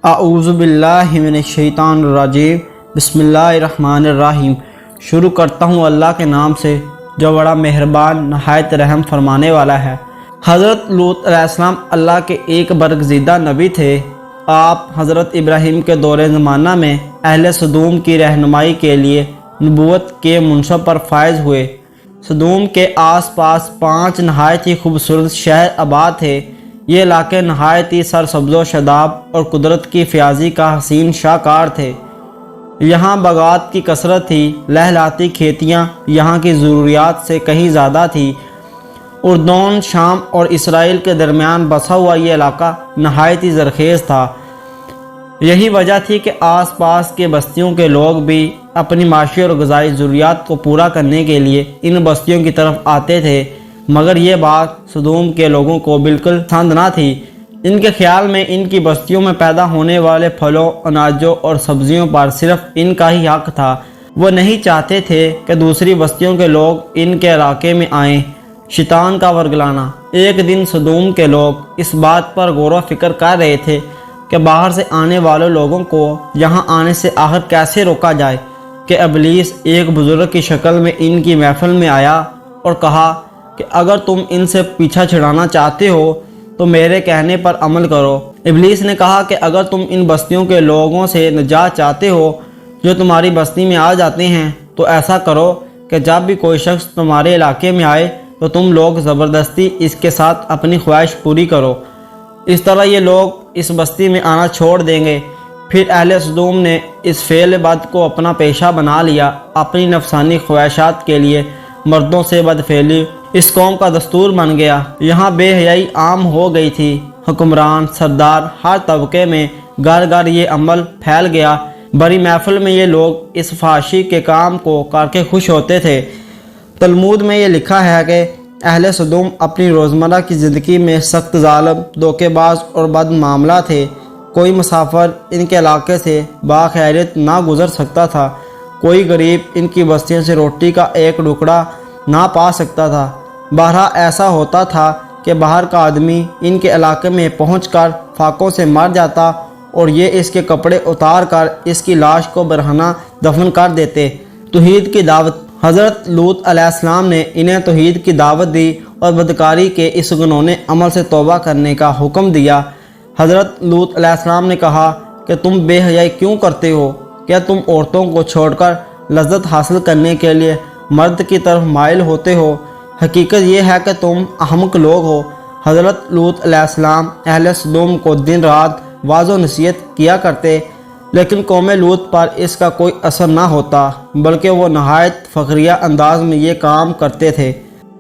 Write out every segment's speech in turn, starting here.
اعوذ باللہ من الشیطان الرجیم، بسم اللہ الرحمن الرحیم۔ شروع کرتا ہوں اللہ کے نام سے جو بڑا مہربان نہایت رحم فرمانے والا ہے۔ حضرت لوط علیہ السلام اللہ کے ایک برگزیدہ نبی تھے۔ آپ حضرت ابراہیم کے دور زمانہ میں اہل سدوم کی رہنمائی کے لیے نبوت کے منصب پر فائز ہوئے۔ سدوم کے آس پاس 5 نہایت ہی خوبصورت شہر آباد تھے۔ یہ علاقے نہایت ہی سرسبز و شاداب اور قدرت کی فیاضی کا حسین شاہکار تھے۔ یہاں باغات کی کثرت تھی، لہلاتی کھیتیاں یہاں کی ضروریات سے کہیں زیادہ تھی۔ اردن، شام اور اسرائیل کے درمیان بسا ہوا یہ علاقہ نہایت ہی زرخیز تھا۔ یہی وجہ تھی کہ آس پاس کے بستیوں کے لوگ بھی اپنی معاشی اور غذائی ضروریات کو پورا کرنے کے لیے ان بستیوں کی طرف آتے تھے، مگر یہ بات سدوم کے لوگوں کو بالکل پسند نہ تھی۔ ان کے خیال میں ان کی بستیوں میں پیدا ہونے والے پھلوں، اناجوں اور سبزیوں پر صرف ان کا ہی حق تھا۔ وہ نہیں چاہتے تھے کہ دوسری بستیوں کے لوگ ان کے علاقے میں آئیں۔ شیطان کا ورگلانا۔ ایک دن سدوم کے لوگ اس بات پر غور و فکر کر رہے تھے کہ باہر سے آنے والے لوگوں کو یہاں آنے سے آخر کیسے روکا جائے کہ ابلیس ایک بزرگ کی شکل میں ان کی محفل میں آیا اور کہا کہ اگر تم ان سے پیچھا چھڑانا چاہتے ہو تو میرے کہنے پر عمل کرو۔ ابلیس نے کہا کہ اگر تم ان بستیوں کے لوگوں سے نجات چاہتے ہو جو تمہاری بستی میں آ جاتے ہیں تو ایسا کرو کہ جب بھی کوئی شخص تمہارے علاقے میں آئے تو تم لوگ زبردستی اس کے ساتھ اپنی خواہش پوری کرو۔ اس طرح یہ لوگ اس بستی میں آنا چھوڑ دیں گے۔ پھر اہل سدوم نے اس فعل بد کو اپنا پیشہ بنا لیا۔ اپنی نفسانی خواہشات کے لیے مردوں سے بدفعلی اس قوم کا دستور بن گیا۔ یہاں بے حیائی عام ہو گئی تھی۔ حکمران، سردار، ہر طبقے میں گھر گھر یہ عمل پھیل گیا۔ بڑی محفل میں یہ لوگ اس فحاشی کے کام کو کر کے خوش ہوتے تھے۔ تلمود میں یہ لکھا ہے کہ اہل سدوم اپنی روزمرہ کی زندگی میں سخت ظالم، دھوکے باز اور بد معاملہ تھے۔ کوئی مسافر ان کے علاقے سے باخیریت نہ گزر سکتا تھا۔ کوئی غریب ان کی بستیوں سے روٹی کا ایک ٹکڑا نہ پا سکتا تھا۔ بہرحال ایسا ہوتا تھا کہ باہر کا آدمی ان کے علاقے میں پہنچ کر فاقوں سے مر جاتا اور یہ اس کے کپڑے اتار کر اس کی لاش کو برہنہ دفن کر دیتے۔ توحید کی دعوت۔ حضرت لوط علیہ السلام نے انہیں توحید کی دعوت دی اور بدکاری کے اس گنہونے عمل سے توبہ کرنے کا حکم دیا۔ حضرت لوط علیہ السلام نے کہا کہ تم بے حیائی کیوں کرتے ہو؟ کیا تم عورتوں کو چھوڑ کر لذت حاصل کرنے کے لیے مرد کی طرف مائل ہوتے ہو؟ حقیقت یہ ہے کہ تم احمق لوگ ہو۔ حضرت لوط علیہ السلام اہل سدوم کو دن رات واعظ و نصیحت کیا کرتے، لیکن قوم لوط پر اس کا کوئی اثر نہ ہوتا، بلکہ وہ نہایت فخریہ انداز میں یہ کام کرتے تھے۔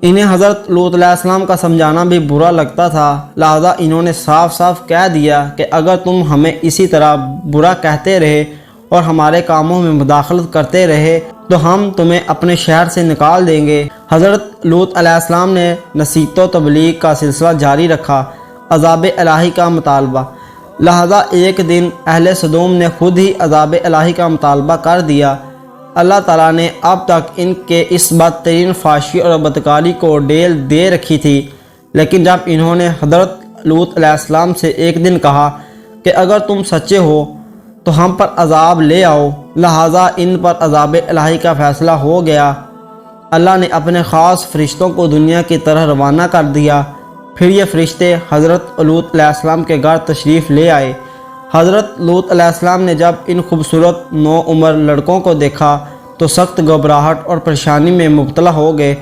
انہیں حضرت لوط علیہ السلام کا سمجھانا بھی برا لگتا تھا، لہذا انہوں نے صاف صاف کہہ دیا کہ اگر تم ہمیں اسی طرح برا کہتے رہے اور ہمارے کاموں میں مداخلت کرتے رہے تو ہم تمہیں اپنے شہر سے نکال دیں گے۔ حضرت لوط علیہ السلام نے نصیحت و تبلیغ کا سلسلہ جاری رکھا، عذاب الہی کا مطالبہ۔ لہذا ایک دن اہل سدوم نے خود ہی عذاب الہی کا مطالبہ کر دیا۔ اللہ تعالیٰ نے اب تک ان کے اس بدترین فحاشی اور بدکاری کو ڈیل دے رکھی تھی، لیکن جب انہوں نے حضرت لوط علیہ السلام سے ایک دن کہا کہ اگر تم سچے ہو تو ہم پر عذاب لے آؤ، لہذا ان پر عذاب الہی کا فیصلہ ہو گیا۔ اللہ نے اپنے خاص فرشتوں کو دنیا کی طرح روانہ کر دیا۔ پھر یہ فرشتے حضرت لوط علیہ السلام کے گھر تشریف لے آئے۔ حضرت لوط علیہ السلام نے جب ان خوبصورت نوعمر لڑکوں کو دیکھا تو سخت گھبراہٹ اور پریشانی میں مبتلا ہو گئے۔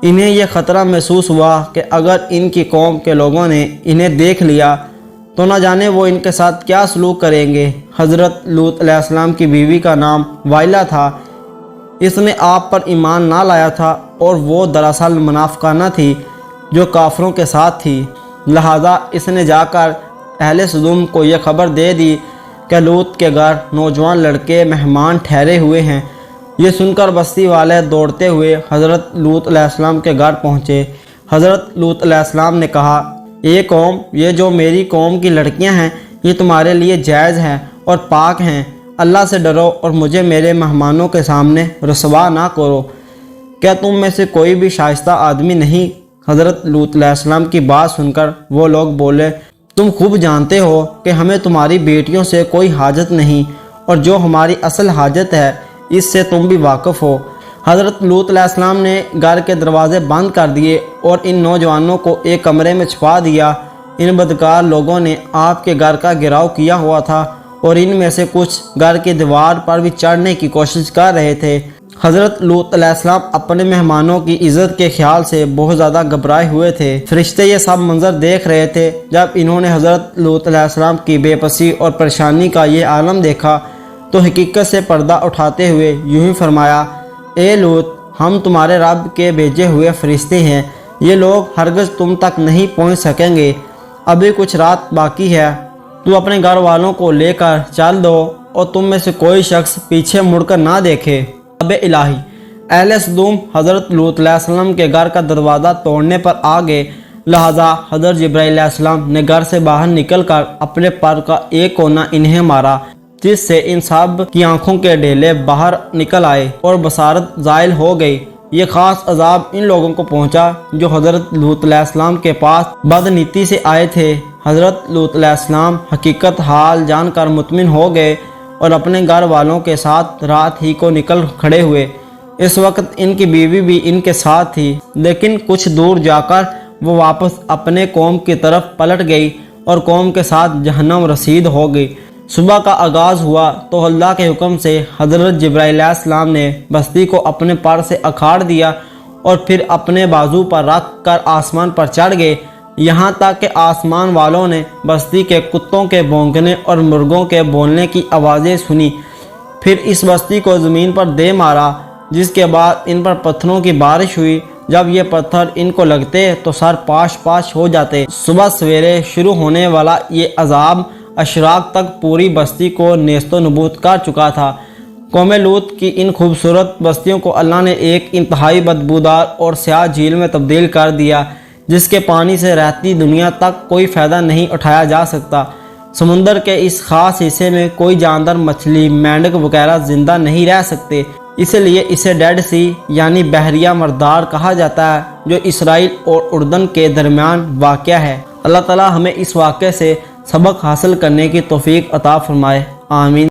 انہیں یہ خطرہ محسوس ہوا کہ اگر ان کی قوم کے لوگوں نے انہیں دیکھ لیا تو نہ جانے وہ ان کے ساتھ کیا سلوک کریں گے۔ حضرت لوط علیہ السلام کی بیوی کا نام وائلہ تھا۔ اس نے آپ پر ایمان نہ لایا تھا اور وہ دراصل منافقانہ تھی جو کافروں کے ساتھ تھی، لہذا اس نے جا کر اہل سدوم کو یہ خبر دے دی کہ لوط کے گھر نوجوان لڑکے مہمان ٹھہرے ہوئے ہیں۔ یہ سن کر بستی والے دوڑتے ہوئے حضرت لوط علیہ السلام کے گھر پہنچے۔ حضرت لوط علیہ السلام نے کہا، اے قوم، یہ جو میری قوم کی لڑکیاں ہیں یہ تمہارے لیے جائز ہیں اور پاک ہیں۔ اللہ سے ڈرو اور مجھے میرے مہمانوں کے سامنے رسوا نہ کرو۔ کیا تم میں سے کوئی بھی شائستہ آدمی نہیں؟ حضرت لوط علیہ السلام کی بات سن کر وہ لوگ بولے تم خوب جانتے ہو کہ ہمیں تمہاری بیٹیوں سے کوئی حاجت نہیں، اور جو ہماری اصل حاجت ہے اس سے تم بھی واقف ہو۔ حضرت لوط علیہ السلام نے گھر کے دروازے بند کر دیے اور ان نوجوانوں کو ایک کمرے میں چھپا دیا۔ ان بدکار لوگوں نے آپ کے گھر کا گھراؤ کیا ہوا تھا اور ان میں سے کچھ گھر کی دیوار پر بھی چڑھنے کی کوشش کر رہے تھے۔ حضرت لوط علیہ السلام اپنے مہمانوں کی عزت کے خیال سے بہت زیادہ گھبرائے ہوئے تھے۔ فرشتے یہ سب منظر دیکھ رہے تھے۔ جب انہوں نے حضرت لوط علیہ السلام کی بے بسی اور پریشانی کا یہ عالم دیکھا تو حقیقت سے پردہ اٹھاتے ہوئے یوں ہی فرمایا، اے لوط، ہم تمہارے رب کے بھیجے ہوئے فرشتے ہیں، یہ لوگ ہرگز تم تک نہیں پہنچ سکیں گے، ابھی کچھ رات باقی ہے، تو اپنے گھر والوں کو لے کر چل دو اور تم میں سے کوئی شخص پیچھے مڑ کر نہ دیکھے۔ اب الہی، اہل صدوم حضرت لوط علیہ السلام کے گھر کا دروازہ توڑنے پر آ گئے، لہذا حضرت جبرائیل علیہ السلام نے گھر سے باہر نکل کر اپنے پر کا ایک کونا انہیں مارا، جس سے ان سب کی آنکھوں کے ڈھیلے باہر نکل آئے اور بصارت زائل ہو گئی۔ یہ خاص عذاب ان لوگوں کو پہنچا جو حضرت لوط علیہ السلام کے پاس بدنیتی سے آئے تھے۔ حضرت لوط علیہ السلام حقیقت حال جان کر مطمئن ہو گئے اور اپنے گھر والوں کے ساتھ رات ہی کو نکل کھڑے ہوئے۔ اس وقت ان کی بیوی بھی ان کے ساتھ تھی، لیکن کچھ دور جا کر وہ واپس اپنے قوم کی طرف پلٹ گئی اور قوم کے ساتھ جہنم رسید ہو گئی۔ صبح کا آغاز ہوا تو اللہ کے حکم سے حضرت جبرائیل علیہ السلام نے بستی کو اپنے پر سے اکھاڑ دیا اور پھر اپنے بازو پر رکھ کر آسمان پر چڑھ گئے، یہاں تک کہ آسمان والوں نے بستی کے کتوں کے بھونکنے اور مرغوں کے بولنے کی آوازیں سنی۔ پھر اس بستی کو زمین پر دے مارا، جس کے بعد ان پر پتھروں کی بارش ہوئی۔ جب یہ پتھر ان کو لگتے تو سر پاش پاش ہو جاتے۔ صبح سویرے شروع ہونے والا یہ عذاب اشراق تک پوری بستی کو نیست و نبود کر چکا تھا۔ قوم لوط کی ان خوبصورت بستیوں کو اللہ نے ایک انتہائی بدبودار اور سیاہ جھیل میں تبدیل کر دیا، جس کے پانی سے رہتی دنیا تک کوئی فائدہ نہیں اٹھایا جا سکتا۔ سمندر کے اس خاص حصے میں کوئی جاندار، مچھلی، مینڈک وغیرہ زندہ نہیں رہ سکتے، اس لیے اسے ڈیڈ سی یعنی بحریہ مردار کہا جاتا ہے، جو اسرائیل اور اردن کے درمیان واقع ہے۔ اللہ تعالی ہمیں اس واقعے سے سبق حاصل کرنے کی توفیق عطا فرمائے، آمین۔